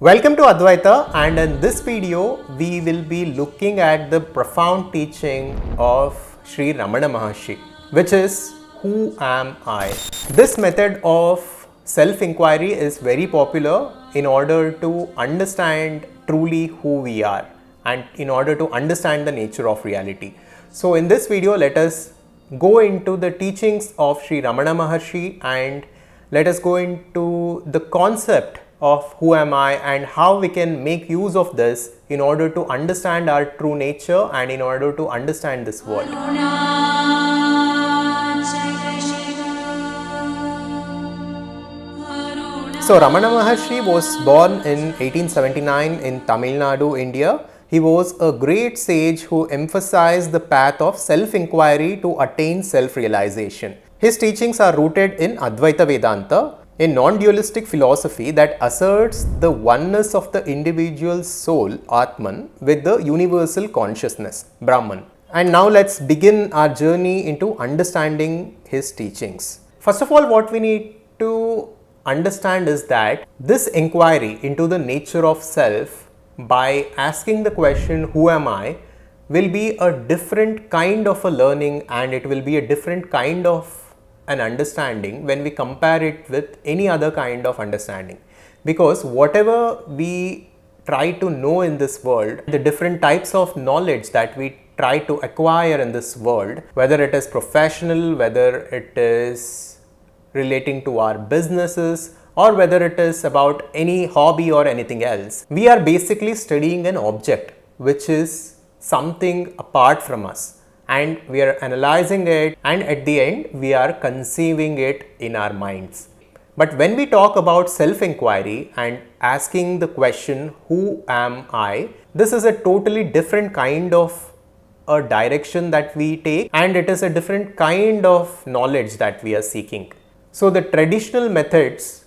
Welcome to Advaita, and in this video we will be looking at the profound teaching of Sri Ramana Maharshi, which is Who Am I? This method of self-inquiry is very popular in order to understand truly who we are and in order to understand the nature of reality. So in this video, let us go into the teachings of Sri Ramana Maharshi and let us go into the concept of who am I and how we can make use of this in order to understand our true nature and in order to understand this world. So Ramana Maharshi was born in 1879 in Tamil Nadu, India. He was a great sage who emphasized the path of self-inquiry to attain self-realization. His teachings are rooted in Advaita Vedanta, a non-dualistic philosophy that asserts the oneness of the individual's soul, Atman, with the universal consciousness, Brahman. And now let's begin our journey into understanding his teachings. First of all, what we need to understand is that this inquiry into the nature of self by asking the question, who am I, will be a different kind of a learning and it will be a different kind of an understanding when we compare it with any other kind of understanding, because whatever we try to know in this world, the different types of knowledge that we try to acquire in this world, whether it is professional, whether it is relating to our businesses, or whether it is about any hobby or anything else, we are basically studying an object which is something apart from us, and we are analyzing it, and at the end we are conceiving it in our minds. But when we talk about self-inquiry and asking the question, who am I, this is a totally different kind of a direction that we take, and it is a different kind of knowledge that we are seeking. So the traditional methods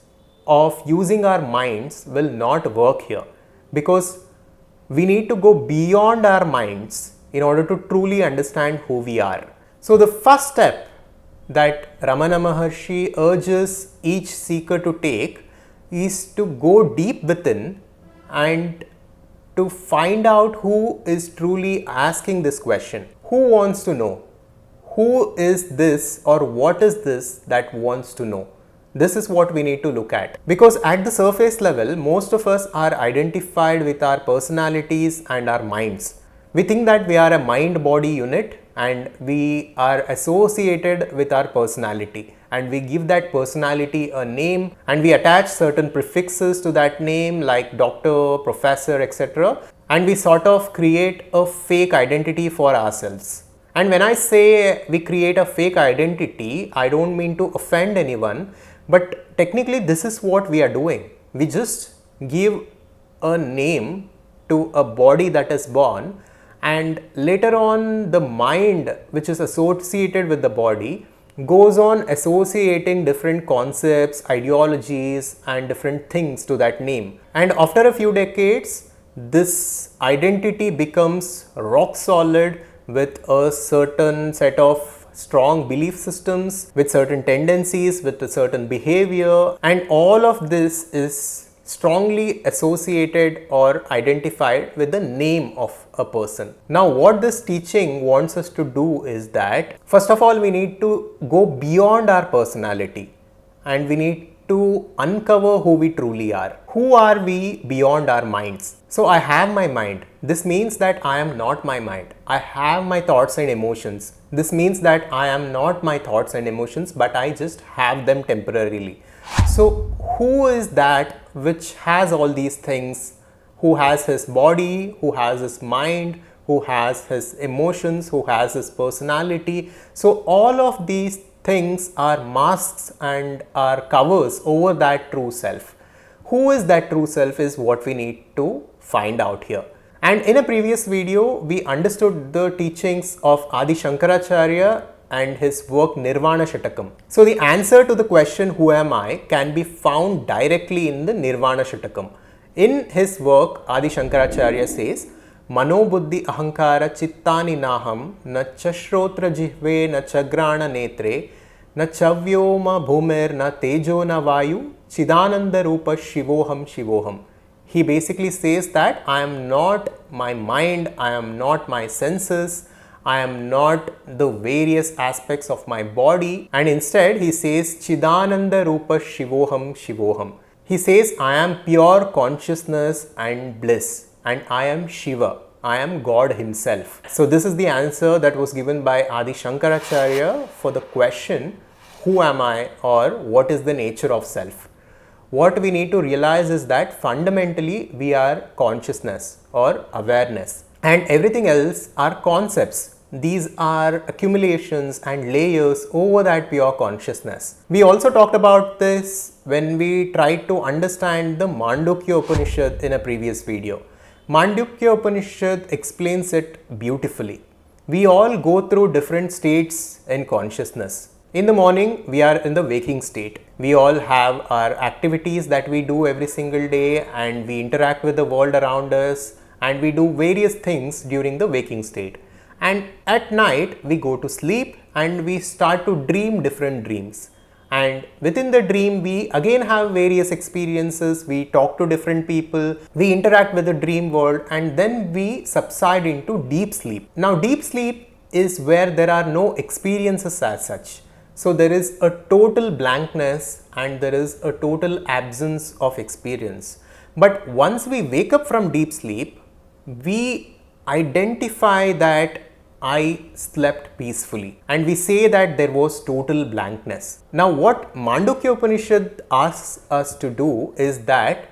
of using our minds will not work here, because we need to go beyond our minds in order to truly understand who we are. So the first step that Ramana Maharshi urges each seeker to take is to go deep within and to find out who is truly asking this question. Who wants to know? Who is this or what is this that wants to know? This is what we need to look at, because at the surface level, most of us are identified with our personalities and our minds. We think that we are a mind-body unit and we are associated with our personality, and we give that personality a name and we attach certain prefixes to that name like doctor, professor, etc. and we sort of create a fake identity for ourselves. And when I say we create a fake identity, I don't mean to offend anyone, but technically this is what we are doing. We just give a name to a body that is born, and later on the mind which is associated with the body goes on associating different concepts, ideologies and different things to that name. And after a few decades, this identity becomes rock solid with a certain set of strong belief systems, with certain tendencies, with a certain behavior, and all of this is strongly associated or identified with the name of a person. Now what this teaching wants us to do is that first of all we need to go beyond our personality and we need to uncover who we truly are. Who are we beyond our minds? So I have my mind. This means that I am not my mind. I have my thoughts and emotions. This means that I am not my thoughts and emotions, but I just have them temporarily. So who is that which has all these things, who has his body, who has his mind, who has his emotions, who has his personality? So all of these things are masks and are covers over that true self. Who is that true self is what we need to find out here. And in a previous video, we understood the teachings of Adi Shankaracharya and his work Nirvana Shatakam. So the answer to the question who am I can be found directly in the Nirvana Shatakam. In his work, Adi Shankaracharya says, Mano buddhi ahankara chittani naham na chashrotra jihve na chagrana netre na chavyoma bhumir na tejo na vayu chidananda rupa shivoham shivoham. He basically says that I am not my mind, I am not my senses, I am not the various aspects of my body, and instead he says Chidananda Rupa Shivoham Shivoham. He says I am pure consciousness and bliss, and I am Shiva. I am God himself. So this is the answer that was given by Adi Shankaracharya for the question, who am I, or what is the nature of self? What we need to realize is that fundamentally we are consciousness or awareness, and everything else are concepts. These are accumulations and layers over that pure consciousness. We also talked about this when we tried to understand the Mandukya Upanishad in a previous video. Mandukya Upanishad explains it beautifully. We all go through different states in consciousness. In the morning, we are in the waking state. We all have our activities that we do every single day, and we interact with the world around us, and we do various things during the waking state. And at night, we go to sleep and we start to dream different dreams. And within the dream, we again have various experiences, we talk to different people, we interact with the dream world, and then we subside into deep sleep. Now, deep sleep is where there are no experiences as such. So there is a total blankness and there is a total absence of experience. But once we wake up from deep sleep, we identify that I slept peacefully, and we say that there was total blankness. Now what Mandukya Upanishad asks us to do is that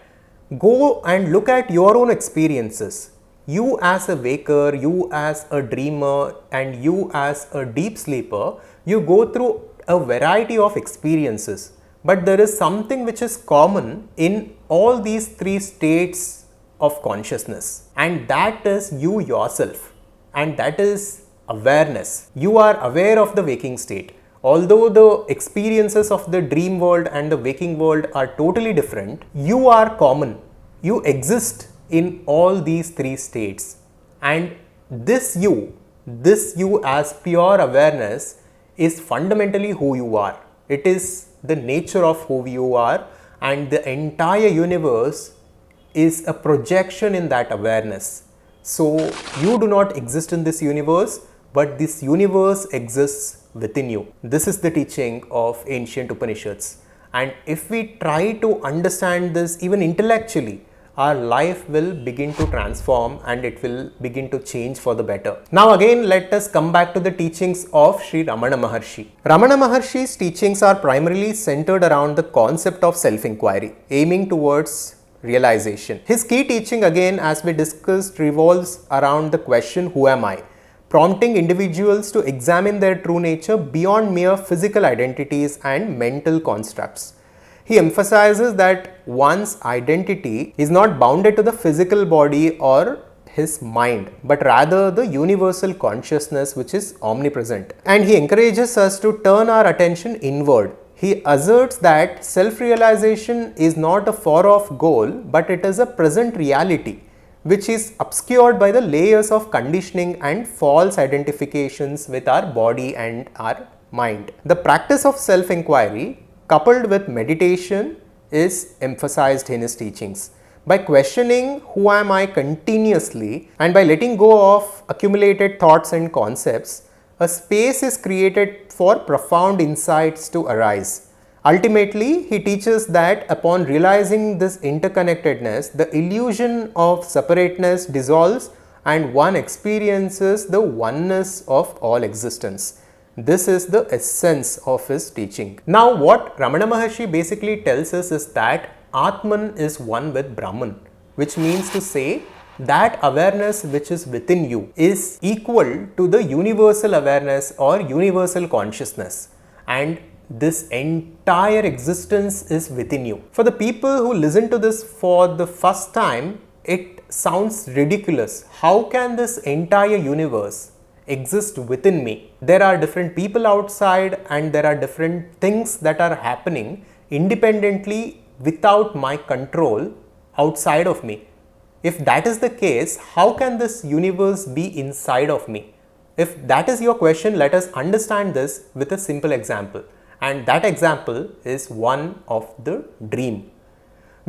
go and look at your own experiences. You as a waker, you as a dreamer, and you as a deep sleeper, you go through a variety of experiences. But there is something which is common in all these three states of consciousness, and that is you yourself. And that is awareness. You are aware of the waking state. Although the experiences of the dream world and the waking world are totally different, you are common. You exist in all these three states. And this you as pure awareness is fundamentally who you are. It is the nature of who you are, and the entire universe is a projection in that awareness. So you do not exist in this universe, but this universe exists within you. This is the teaching of ancient Upanishads. And if we try to understand this even intellectually, our life will begin to transform and it will begin to change for the better. Now again, let us come back to the teachings of Sri Ramana Maharshi. Ramana Maharshi's teachings are primarily centered around the concept of self-inquiry, aiming towards realization. His key teaching, again as we discussed, revolves around the question, who am I? Prompting individuals to examine their true nature beyond mere physical identities and mental constructs. He emphasizes that one's identity is not bounded to the physical body or his mind, but rather the universal consciousness which is omnipresent. And he encourages us to turn our attention inward. He asserts that self-realization is not a far-off goal, but it is a present reality, which is obscured by the layers of conditioning and false identifications with our body and our mind. The practice of self-inquiry, coupled with meditation, is emphasized in his teachings. By questioning who am I continuously, and by letting go of accumulated thoughts and concepts, a space is created for profound insights to arise. Ultimately, he teaches that upon realizing this interconnectedness, the illusion of separateness dissolves and one experiences the oneness of all existence. This is the essence of his teaching. Now, what Ramana Maharshi basically tells us is that Atman is one with Brahman, which means to say that awareness which is within you is equal to the universal awareness or universal consciousness, and this entire existence is within you. For the people who listen to this for the first time, it sounds ridiculous. How can this entire universe exist within me? There are different people outside and there are different things that are happening independently without my control outside of me. If that is the case, how can this universe be inside of me? If that is your question, let us understand this with a simple example. And that example is one of the dream.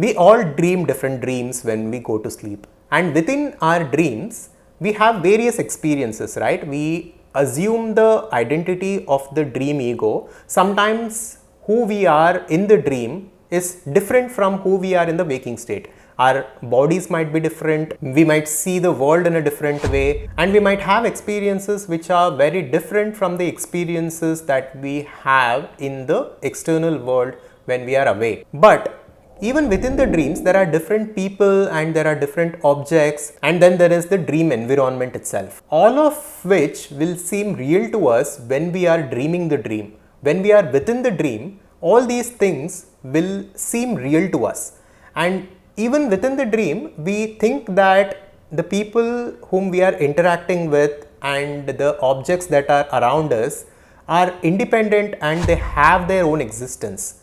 We all dream different dreams when we go to sleep. And within our dreams, we have various experiences, right? We assume the identity of the dream ego. Sometimes who we are in the dream is different from who we are in the waking state. Our bodies might be different, we might see the world in a different way, and we might have experiences which are very different from the experiences that we have in the external world when we are awake. But even within the dreams, there are different people and there are different objects, and then there is the dream environment itself. All of which will seem real to us when we are dreaming the dream. When we are within the dream, all these things will seem real to us. And even within the dream, we think that the people whom we are interacting with and the objects that are around us are independent and they have their own existence.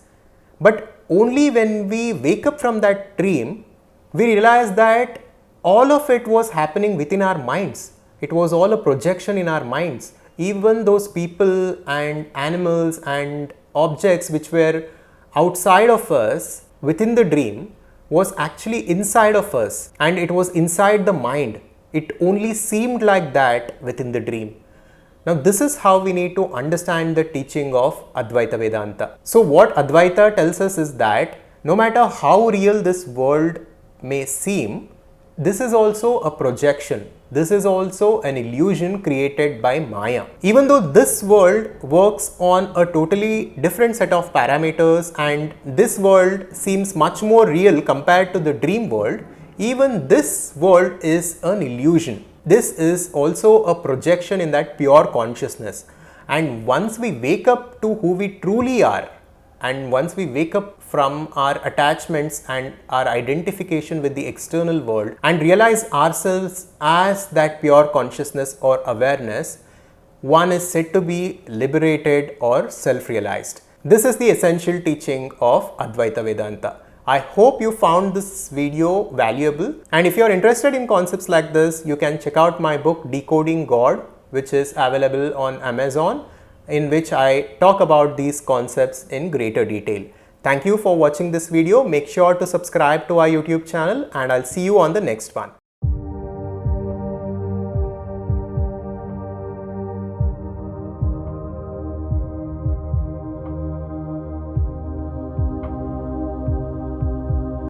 But only when we wake up from that dream, we realize that all of it was happening within our minds. It was all a projection in our minds. Even those people and animals and objects which were outside of us within the dream was actually inside of us, and it was inside the mind. It only seemed like that within the dream. Now, this is how we need to understand the teaching of Advaita Vedanta. So, what Advaita tells us is that no matter how real this world may seem, this is also a projection. This is also an illusion created by Maya. Even though this world works on a totally different set of parameters and this world seems much more real compared to the dream world, even this world is an illusion. This is also a projection in that pure consciousness. And once we wake up to who we truly are, and once we wake up from our attachments and our identification with the external world and realize ourselves as that pure consciousness or awareness, one is said to be liberated or self-realized. This is the essential teaching of Advaita Vedanta. I hope you found this video valuable, and if you are interested in concepts like this, you can check out my book Decoding God, which is available on Amazon, in which I talk about these concepts in greater detail. Thank you for watching this video. Make sure to subscribe to our YouTube channel, and I'll see you on the next one.